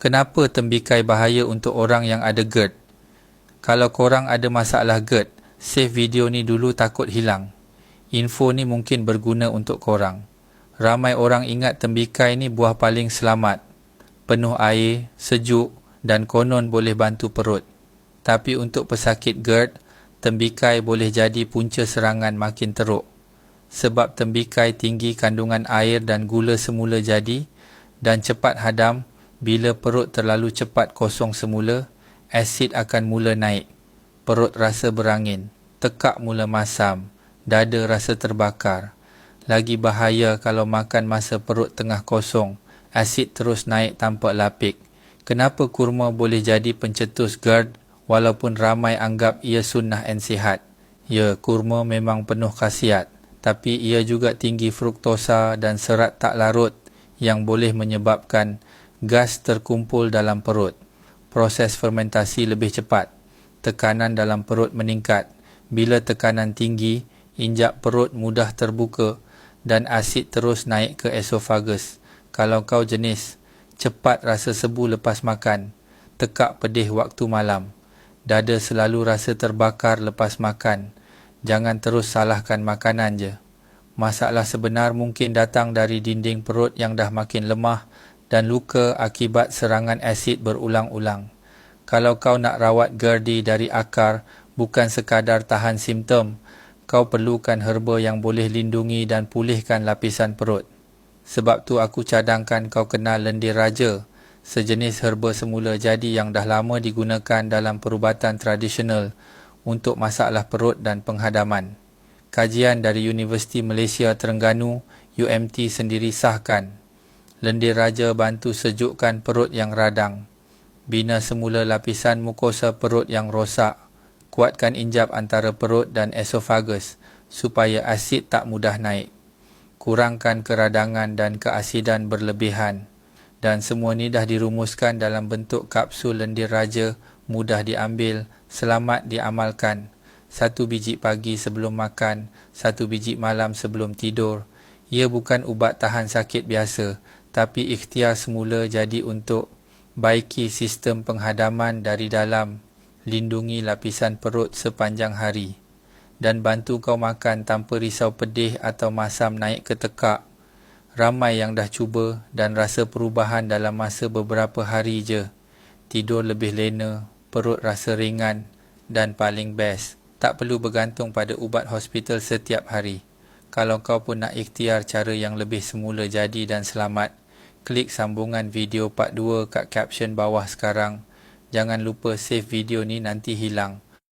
Kenapa tembikai bahaya untuk orang yang ada GERD? Kalau korang ada masalah GERD, save video ni dulu takut hilang. Info ni mungkin berguna untuk korang. Ramai orang ingat tembikai ni buah paling selamat. Penuh air, sejuk dan konon boleh bantu perut. Tapi untuk pesakit GERD, tembikai boleh jadi punca serangan makin teruk. Sebab tembikai tinggi kandungan air dan gula semula jadi dan cepat hadam. Bila perut terlalu cepat kosong semula, asid akan mula naik. Perut rasa berangin, tekak mula masam, dada rasa terbakar. Lagi bahaya kalau makan masa perut tengah kosong, asid terus naik tanpa lapik. Kenapa kurma boleh jadi pencetus GERD walaupun ramai anggap ia sunnah and sihat? Ya, kurma memang penuh khasiat, tapi ia juga tinggi fruktosa dan serat tak larut yang boleh menyebabkan gas terkumpul dalam perut. Proses fermentasi lebih cepat. Tekanan dalam perut meningkat. Bila tekanan tinggi, injak perut mudah terbuka dan asid terus naik ke esofagus. Kalau kau jenis cepat rasa sebu lepas makan, tekak pedih waktu malam, dada selalu rasa terbakar lepas makan, jangan terus salahkan makanan je. Masalah sebenar mungkin datang dari dinding perut yang dah makin lemah dan luka akibat serangan asid berulang-ulang. Kalau kau nak rawat GERD dari akar, bukan sekadar tahan simptom, kau perlukan herba yang boleh lindungi dan pulihkan lapisan perut. Sebab tu aku cadangkan kau kenal lendir raja, sejenis herba semula jadi yang dah lama digunakan dalam perubatan tradisional untuk masalah perut dan penghadaman. Kajian dari Universiti Malaysia Terengganu, UMT sendiri sahkan, lendir raja bantu sejukkan perut yang radang, bina semula lapisan mukosa perut yang rosak, kuatkan injap antara perut dan esofagus supaya asid tak mudah naik, kurangkan keradangan dan keasidan berlebihan. Dan semua ni dah dirumuskan dalam bentuk kapsul lendir raja, mudah diambil, selamat diamalkan. 1 biji pagi sebelum makan, 1 biji malam sebelum tidur. Ia bukan ubat tahan sakit biasa, tapi ikhtiar semula jadi untuk baiki sistem penghadaman dari dalam, lindungi lapisan perut sepanjang hari, dan bantu kau makan tanpa risau pedih atau masam naik ke tekak. Ramai yang dah cuba dan rasa perubahan dalam masa beberapa hari je. Tidur lebih lena, perut rasa ringan dan paling best, tak perlu bergantung pada ubat hospital setiap hari. Kalau kau pun nak ikhtiar cara yang lebih semula jadi dan selamat, klik sambungan video part 2 kat caption bawah sekarang. Jangan lupa save video ni, nanti hilang.